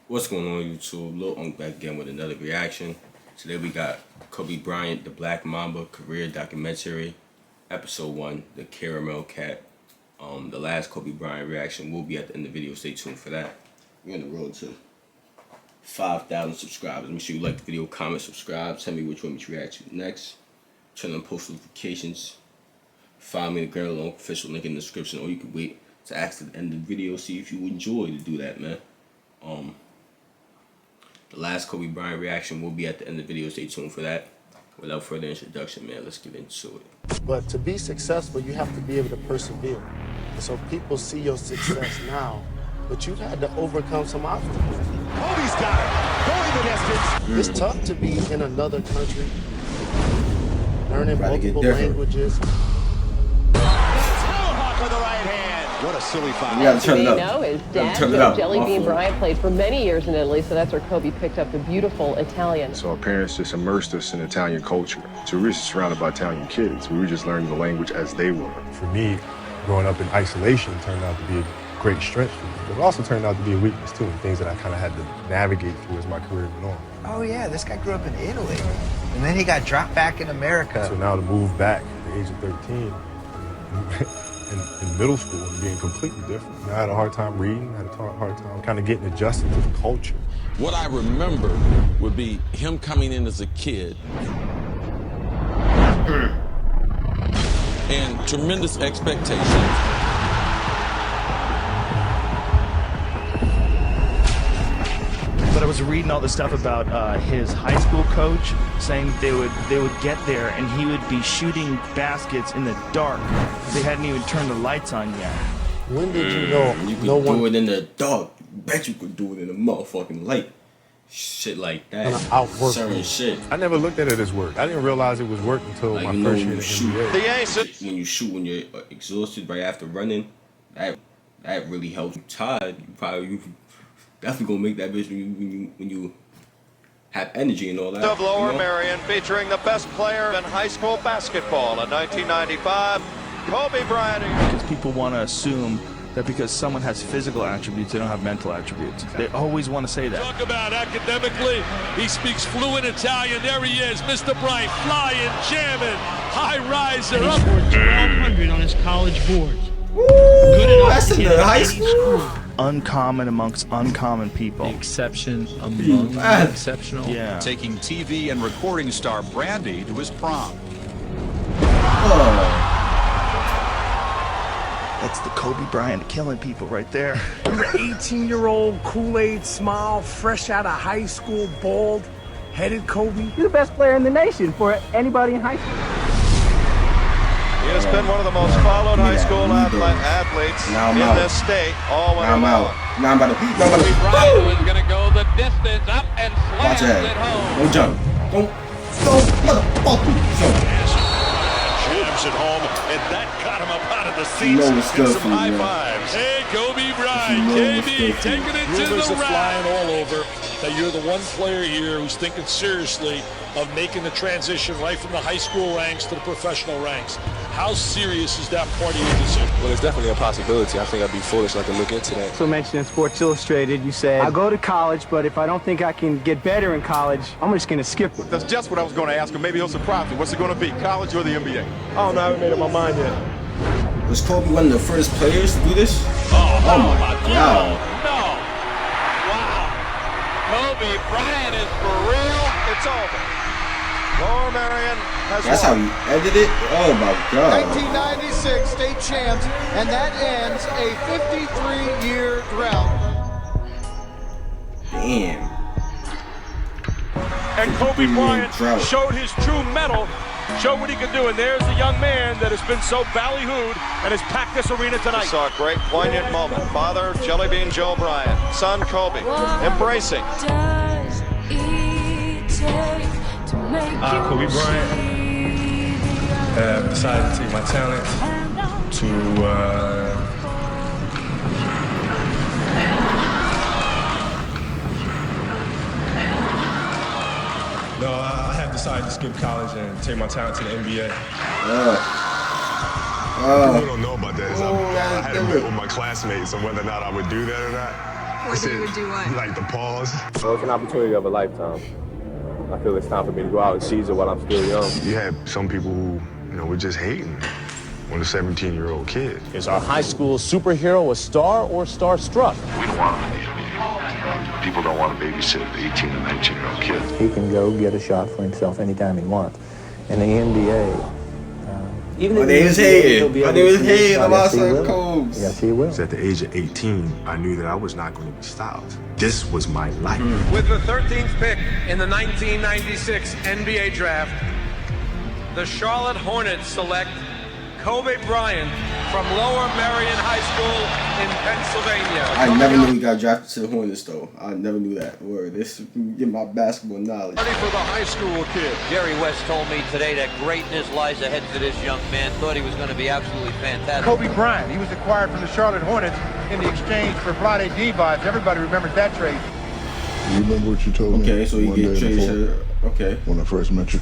What's going on YouTube? Lil Unc back again with another reaction. Today we got Kobe Bryant, the Black Mamba career documentary, episode 1, the Caramel Cat. The last Kobe Bryant reaction will be at the end of the video. Stay tuned for that. We're on the road to 5,000 subscribers. Make sure you like the video, comment, subscribe. Tell me which one to react to next. Turn on post notifications. Follow me at the Lil Unc official link in the description, or you can wait to ask at the end of the video. See if you enjoy to do that, man. The last Kobe Bryant reaction will be at the end of the video. Stay tuned for that. Without further introduction, man, let's get into it. But to be successful, you have to be able to persevere. And so people see your success now, but you've had to overcome some obstacles. Kobe's got it. Going the distance. It's tough to be in another country, learning multiple languages. With the right hand. What a silly foul. You gotta turn it up. Know his dad, Jelly Bean Bryant, played for many years in Italy, so that's where Kobe picked up the beautiful Italian. So our parents just immersed us in Italian culture. So we were just surrounded by Italian kids. We were just learning the language as they were. For me, growing up in isolation turned out to be a great strength for me, but it also turned out to be a weakness too, and things that I kind of had to navigate through as my career went on. Oh yeah, this guy grew up in Italy, and then he got dropped back in America. So now to move back at the age of 13, in middle school and being completely different. I had a hard time reading, I had a hard time kind of getting adjusted to the culture. What I remember would be him coming in as a kid and tremendous expectations. But I was reading all this stuff about his high school coach saying they would get there and he would be shooting baskets in the dark. They hadn't even turned the lights on yet. When did you know you could no one do it in the dark? Bet you could do it in the motherfucking light. Shit like that. Certain shit. I never looked at it as work. I didn't realize it was work until like, my first year in the NBA. The ace. When you shoot when you're exhausted right after running, that really helps you tired. You definitely gonna make that bitch when you have energy and all that. Of Lower Marion, featuring the best player in high school basketball in 1995, Kobe Bryant. Because people want to assume that because someone has physical attributes, they don't have mental attributes. They always want to say that. Talk about academically, he speaks fluent Italian. There he is, Mr. Bryant, flying, jamming, high riser. He scored 1,200 on his college boards. Ooh, good enough that's to in get the high any school. Uncommon amongst uncommon people. The exception among the exceptional. Yeah. Taking TV and recording star Brandy to his prom. That's the Kobe Bryant killing people right there. You're an 18-year-old Kool-Aid smile, fresh out of high school, bald, headed Kobe. You're the best player in the nation for anybody in high school. He has been one of the most followed high school athletes in this state all winter long. Now I'm about to. Kobe Bryant is going to go the distance up and slams it home. Don't jump. Don't Jams it home, and that got him up out of the seats. You know what's good some for you, high man. fives. Hey, Kobe Bryant, KB, taking it to Rumors the are rack. flying all over that you're the one player here who's thinking seriously of making the transition right from the high school ranks to the professional ranks. How serious is that part of your decision? Well, it's definitely a possibility. I think I'd be foolish not to look into that. So mentioned in Sports Illustrated, you said, I'll go to college, but if I don't think I can get better in college, I'm just going to skip it. That's just what I was going to ask him. Maybe he'll surprise me. What's it going to be, college or the NBA? I don't know, I haven't made up my mind yet. Was Kobe one of the first players to do this? Oh my God. No. Wow. Kobe Bryant is for real. It's over. Lower Marion has That's won. how he ended it? Oh my God. 1996 state champs, and that ends a 53-year drought. Damn. And Kobe Bryant drought. showed his true mettle, showed what he could do. And there's the young man that has been so ballyhooed and has packed this arena We tonight. saw a great poignant moment. Father, Jelly Bean Joe Bryant. Son, Kobe, embracing. Kobe Bryant decided to take my talent to I have decided to skip college and take my talent to the NBA. People don't know about that. I had a bet with my classmates on whether or not I would do that or not. point that you would do what? Like the pause. Well, it's an opportunity of a lifetime. I feel it's time for me to go out and seize it while I'm still young. You had some people who, were just hating on a 17-year-old kid. Is our high school superhero a star or starstruck? We don't want him in the NBA. People don't want to babysit an 18 and 19-year-old kid. He can go get a shot for himself anytime he wants. In the NBA, even if they was hating. They was hating about some Kobe. Yes, he will. At the age of 18, I knew that I was not going to be stopped. This was my life. With the 13th pick in the 1996 NBA draft, the Charlotte Hornets select Kobe Bryant from Lower Merion High School in Pennsylvania. I never knew he got drafted to the Hornets, though. I never knew that. Word. This get my basketball knowledge. Ready for the high school kid. Jerry West told me today that greatness lies ahead for this young man. Thought he was going to be absolutely fantastic. Kobe Bryant, he was acquired from the Charlotte Hornets in the exchange for Vlade Divac. Everybody remembers that trade. You remember what you told me? Okay, so you get traded. Okay. When I first met you.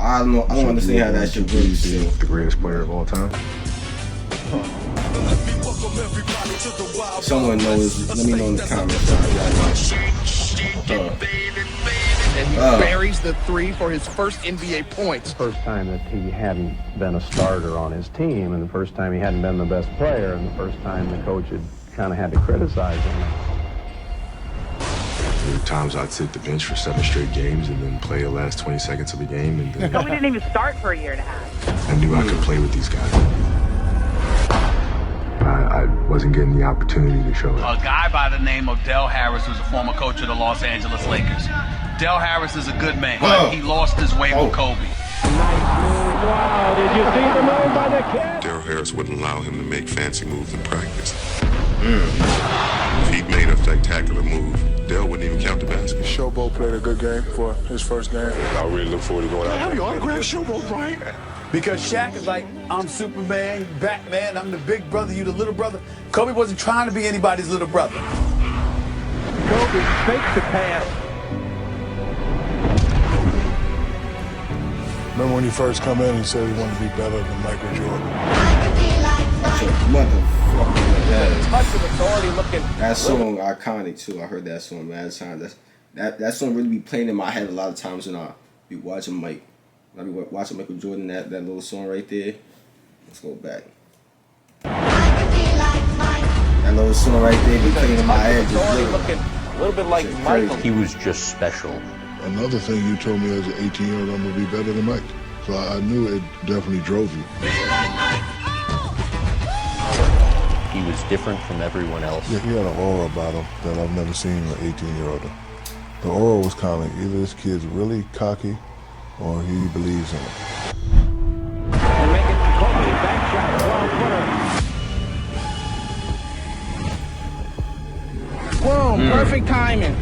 I don't know. I don't understand how that shit works. The greatest player of all time. Someone knows. Let me know in the comments. And he buries the three for his first NBA points. First time that he hadn't been a starter on his team, and the first time he hadn't been the best player, and the first time the coach had kind of had to criticize him. There were times I'd sit the bench for 7 straight games and then play the last 20 seconds of the game. And then Kobe didn't even start for a year and a half. I knew I could play with these guys. I wasn't getting the opportunity to show it. A guy by the name of Del Harris, who's a former coach of the Los Angeles Lakers. Del Harris is a good man, but he lost his way with Kobe. Wow, did you see the move by the kid? Del Harris wouldn't allow him to make fancy moves in practice. If he'd made a spectacular move, Del wouldn't even count the basket. Showboat played a good game for his first game. I really look forward to going out there. Have you autographed Showboat, Bryant? Because Shaq is like, I'm Superman, Batman, I'm the big brother, you the little brother. Kobe wasn't trying to be anybody's little brother. Kobe fakes the pass. Remember when he first come in, he said he wanted to be better than Michael Jordan. That song iconic too. I heard that song mad times. That song really be playing in my head a lot of times when I be watching Michael Jordan. That little song right there. Let's go back. That little song right there be playing in my head. Looking a little bit like Michael. He was just special. Another thing you told me as an 18-year-old, I'm going to be better than Mike. So I knew it definitely drove you. He was different from everyone else. Yeah, he had an aura about him that I've never seen in an 18-year-old. The aura was kind of either this kid's really cocky or he believes in it. And making Kobe back shot, 12-footer. Boom, perfect timing.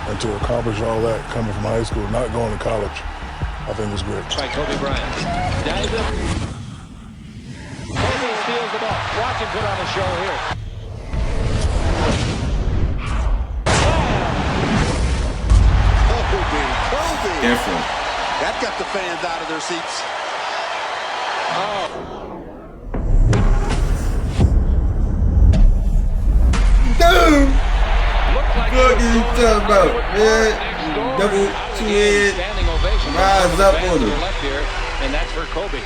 And to accomplish all that coming from high school, not going to college, I think was great. By Kobe Bryant. Dives up. Kobe steals the ball. Watch him put on a show here. Kobe. Different. That got the fans out of their seats. Dude! Look at you talking about, man. Double two-head. Rise up on him. And that's for Kobe. He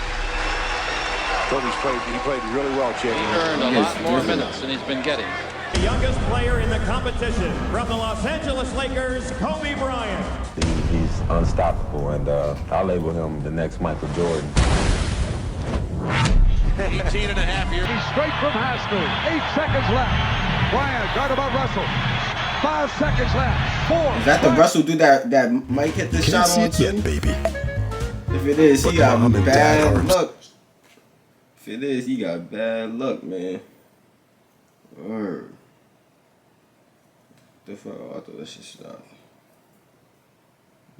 played really well, Chick. He earned a lot more minutes than he's been getting. The youngest player in the competition from the Los Angeles Lakers, Kobe Bryant. He's unstoppable, and I label him the next Michael Jordan. 18 and a half years. He's straight from high school. 8 seconds left. Bryant guarded by Russell. 5 seconds left. 4. Is that the Russell dude that Mike hit the shot on too? Yet, baby. If it is, he got bad luck. If it is, he got bad luck, man. Word. The fuck? Oh, I thought that shit stopped.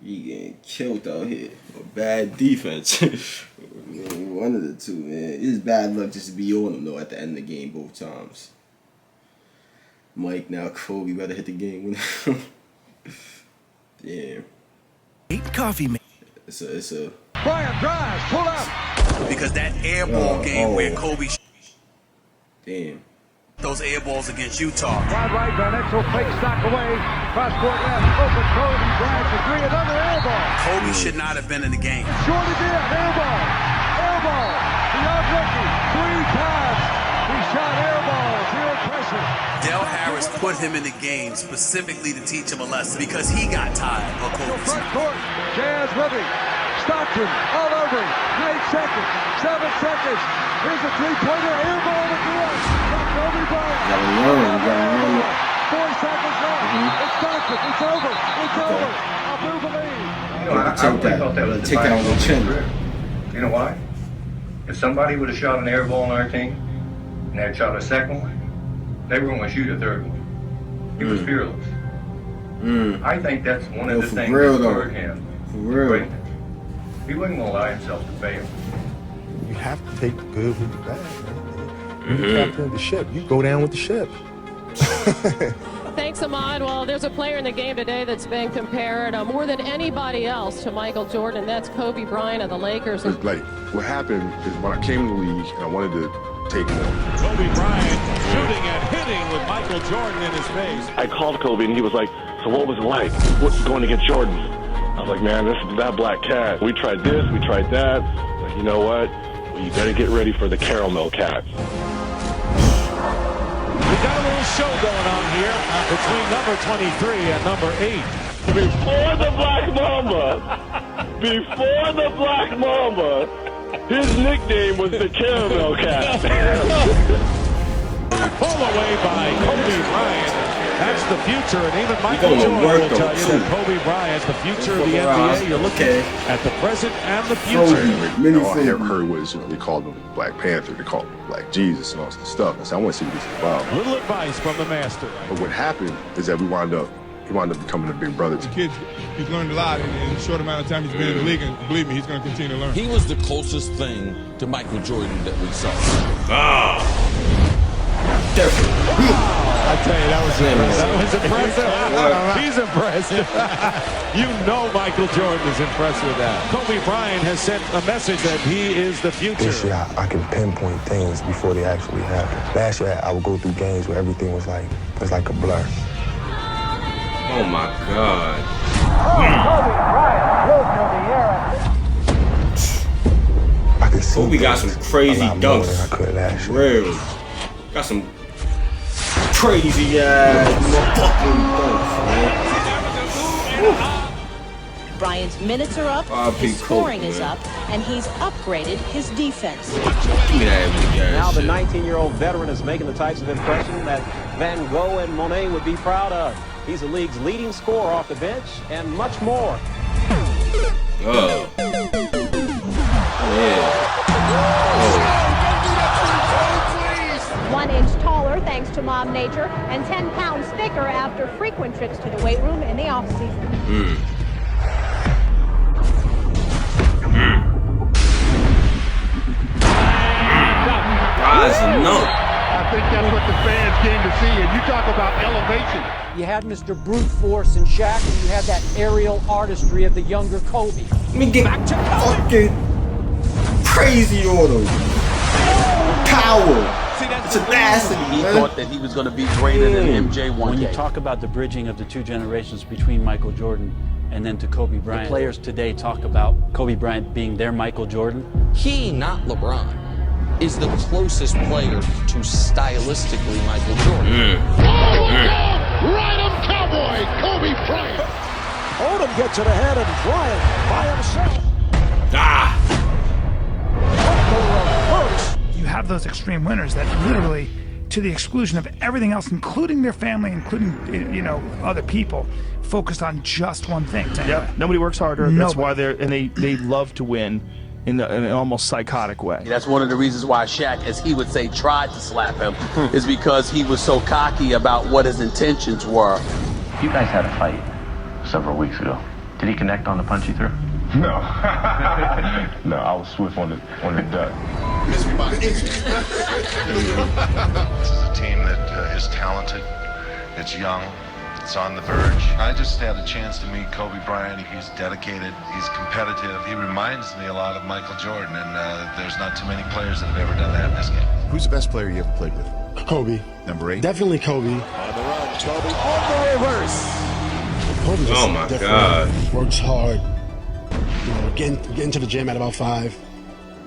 He getting killed out here. Or bad defense. One of the two, man. It's bad luck just to be on him, though, at the end of the game both times. Mike, now Kobe, better hit the game winner. Damn. Coffee, man. It's a Bryant drives, pull up. Because that airball game where Kobe damn. those airballs against Utah. Wide right, Van Exel fakes knock away. Cross court left, open Kobe Bryant for three, another airball. Kobe should not have been in the game. Short again, airball. Airball. The young rookie, 3 times. He shot airball, zero pressure. Del Harris put him in the game specifically to teach him a lesson because he got tired of Kobe. Front court, Jazz with him. Stockton all over him. 8 seconds, 7 seconds. Here's a three-pointer, airball to Bryant. Kobe Bryant. You gotta learn. 4 seconds left. It's Stockton. It's over. It's over. Abu believes. You know, I take that on the chin. You know why? If somebody would have shot an airball on our team and had shot a second one, they were going to shoot a third one. He was fearless. I think that's one of the things that hurt him. For real. He wasn't going to allow himself to fail. You have to take the good with the bad, man. You captain the ship. You go down with the ship. Thanks, Ahmad. Well, there's a player in the game today that's been compared more than anybody else to Michael Jordan, and that's Kobe Bryant of the Lakers. It's like, what happened is when I came to the league, I wanted to take more. Kobe Bryant shooting and hitting with Michael Jordan in his face. I called Kobe and he was like, so what was it like? What's going against Jordan? I was like, man, this is that black cat. We tried this, we tried that. Like, you know what? Well, you better get ready for the caramel cats. We've got a little show going on here between number 23 and number 8. Before the Black Mamba, his nickname was the Caramel Cat. Pull away by Kobe Bryant. That's the future, and even Michael Jordan will tell you that Kobe Bryant, the future of the NBA, you're looking at the present and the future. All I heard was, they called him Black Panther, they called him Black Jesus and all this stuff. I said, I want to see what this is about. Little advice from the master. But what happened is that he wound up becoming a big brother. The kid, he's learned a lot in a short amount of time he's been in the league, and believe me, he's going to continue to learn. He was the closest thing to Michael Jordan that we saw. I tell you, that was impressive. He's impressive. You know Michael Jordan is impressed with that. Kobe Bryant has sent a message that he is the future. This year, I can pinpoint things before they actually happen. Last year, I would go through games where everything was like a blur. Oh my God. I can see Kobe got some crazy dunks. I could last year. Real. Got some crazy ass fucking dunks, man. Bryant's minutes are up, his scoring is up, and he's upgraded his defense. Now the 19-year-old veteran is making the types of impression that Van Gogh and Monet would be proud of. He's the league's leading scorer off the bench, and much more. Oh. Yeah. 1 inch taller thanks to Mom Nature, and 10 pounds thicker after frequent trips to the weight room in the off-season. I think that's what the fans came to see, and you talk about elevation. You had Mr. Brute Force and Shaq, and you had that aerial artistry of the younger Kobe. Let me get back to fucking crazy auto. Power. Tenacity. He thought that he was going to be greater than MJ one When day. you talk about the bridging of the two generations between Michael Jordan and then to Kobe Bryant, the players today talk about Kobe Bryant being their Michael Jordan. He, not LeBron, is the closest player to stylistically Michael Jordan. Ride him, cowboy, Kobe Bryant. Odom gets it ahead, and Bryant by himself. You have those extreme winners that literally, to the exclusion of everything else, including their family, including other people, focused on just one thing. Yeah, nobody works harder. That's why they love to win in an almost psychotic way. That's one of the reasons why Shaq, as he would say, tried to slap him, is because he was so cocky about what his intentions were. You guys had a fight several weeks ago. Did he connect on the punch you threw? No. No, I was swift on the duck. This is a team that is talented, it's young, It's on the verge. I just had a chance to meet Kobe Bryant. He's dedicated. He's competitive. He reminds me a lot of Michael Jordan, and there's not too many players that have ever done that in this game. Who's the best player you ever played with? Kobe. Number 8? Definitely Kobe. On the run, Kobe on the reverse. Kobe just Oh my different. God. Works hard. You know, getting to the gym at about 5.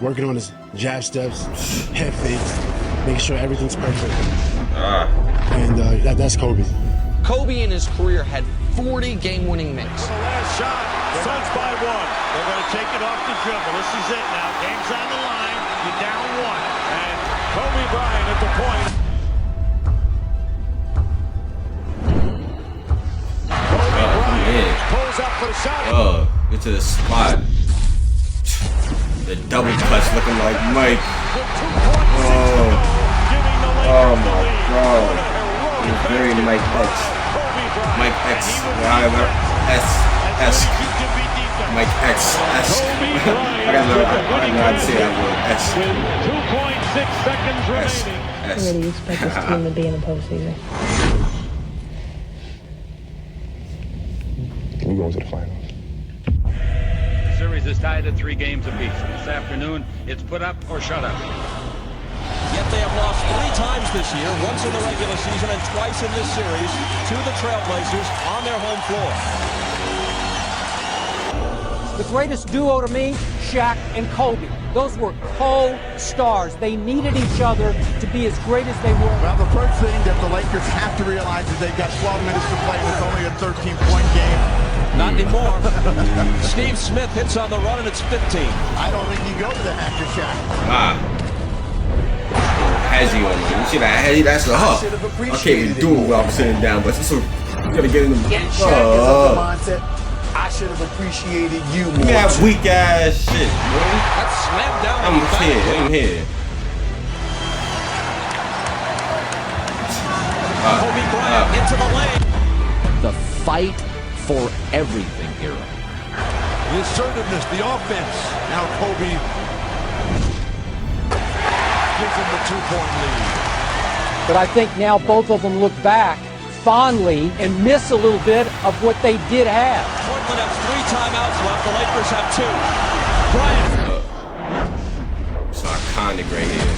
Working on his jab steps, head fakes, making sure everything's perfect. And that's Kobe. Kobe in his career had 40 game-winning makes. The last shot, Suns by 1. They're going to take it off the dribble. This is it now. Game's on the line. You're down 1. And Kobe Bryant at the point. Kobe Bryant pulls up for the shot. Get to the spot. The double clutch looking like Mike. Oh my God. It's very Mike X. Mike X. S. Mike X. S. I gotta know how to say that word. S. 2.6 seconds remaining. Where do you expect this team to be in the postseason? We going to the finals. The series is tied at 3 games apiece. This afternoon, it's put up or shut up. Yet they have lost 3 times this year, once in the regular season and twice in this series, to the Trailblazers on their home floor. The greatest duo to me, Shaq and Kobe. Those were co-stars. They needed each other to be as great as they were. Well, the first thing that the Lakers have to realize is they've got 12 minutes to play. It's only a 13-point game. Not anymore. Steve Smith hits on the run, and it's 15. I don't think you go to the hacker Shaq. Hezzy on me. You see that Hezzy? That's a hook. I can't even do it while I'm sitting down, but it's a, you gotta get in the Shaq is of the mindset. I should have appreciated you more. Look at that weak ass shit, boy. That's slammed down. I'm here. Kobe Bryant into the lane. The fight for everything era. The assertiveness, the offense. Now Kobe gives him the 2-point lead. But I think now both of them look back fondly and miss a little bit of what they did have. Portland has 3 timeouts left. The Lakers have 2. Bryant. It's iconic right here.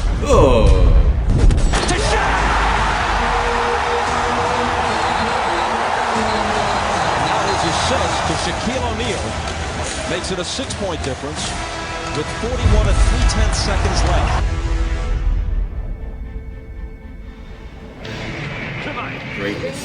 To Shaq. Now his assist to Shaquille O'Neal makes it a 6-point difference with 41 and 3/10 seconds left. Greatness.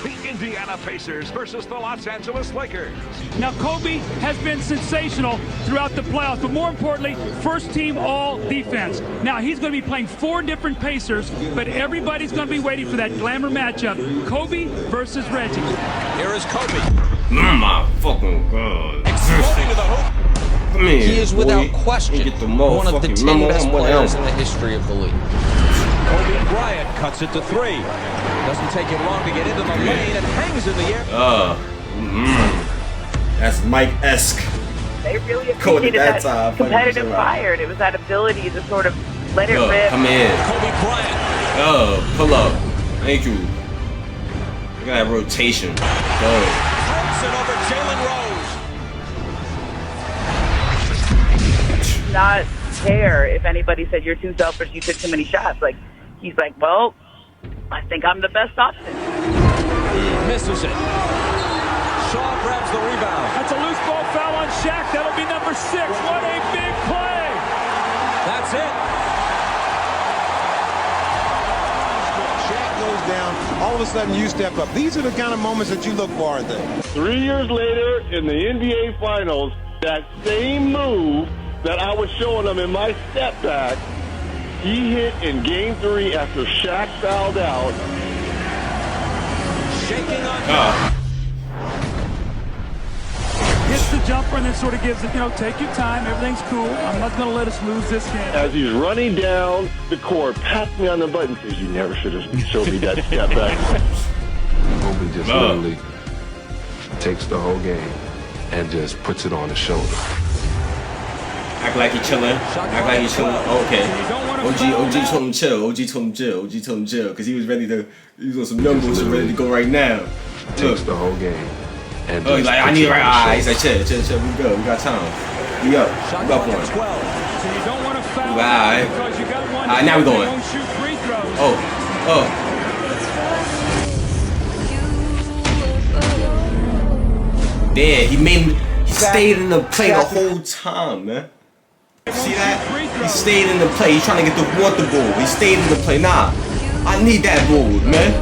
The Indiana Pacers versus the Los Angeles Lakers. Now, Kobe has been sensational throughout the playoffs, but more importantly, first team all defense. Now, he's going to be playing 4 different Pacers, but everybody's going to be waiting for that glamour matchup. Kobe versus Reggie. Here is Kobe. Oh my fucking God. Exploding to the hoop. Come here, He is without boy. question one of the 10 best players in the history of the league. Kobe Bryant cuts it to 3. Doesn't take him long to get into the lane and hangs in the air. That's Mike-esque. They really appreciated that competitive fire. It was that ability to sort of let it rip. Come here. Kobe Bryant. Pull up. Thank you. Look at that rotation. Go. Thompson over Jalen Rose. Not care if anybody said you're too selfish, you took too many shots. Like, he's like, well, I think I'm the best option. Misses it. Shaw grabs the rebound. That's a loose ball foul on Shaq. That'll be number 6. What a big play. That's it. Shaq goes down. All of a sudden, you step up. These are the kind of moments that you look for, aren't they? 3 years later, in the NBA Finals, that same move that I was showing them in my step back, he hit in Game 3 after Shaq fouled out. Shaking on Hits the jumper and then sort of gives it, take your time. Everything's cool. I'm not going to let us lose this game. As he's running down the court, pats me on the butt and says, "You never should have showed me that step back." Kobe just literally takes the whole game and just puts it on his shoulder. Act like he chilling. Act like he chilling. Okay. OG told him chill. OG told him chill. Because he was ready to, he was on some numbers, ready to go right now. takes the whole game. And oh, he's like, I puts need it on right. the He's like, chill. We good. We got time. We up. We up for it. So you don't want to foul Alright. because you got one. Alright, now we going. Don't shoot free throws. Oh. There, he stayed in the play the whole time, man. See that? He stayed in the play. He's trying to get the water ball. He stayed in the play. Nah, I need that ball, man.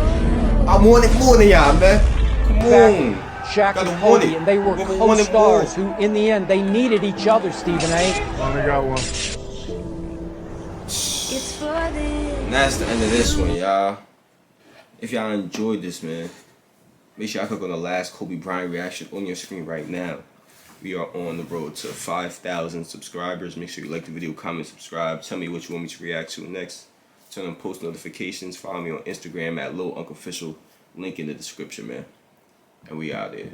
I want it more than y'all, man. Come on. Shaq and Kobe, and they were co-stars who, in the end, they needed each other, Stephen A. Only got one. And that's the end of this one, y'all. If y'all enjoyed this, man, make sure y'all click on the last Kobe Bryant reaction on your screen right now. We are on the road to 5,000 subscribers. Make sure you like the video, comment, subscribe. Tell me what you want me to react to next. Turn on post notifications. Follow me on Instagram at Lil Unc Official. Link in the description, man. And we out there.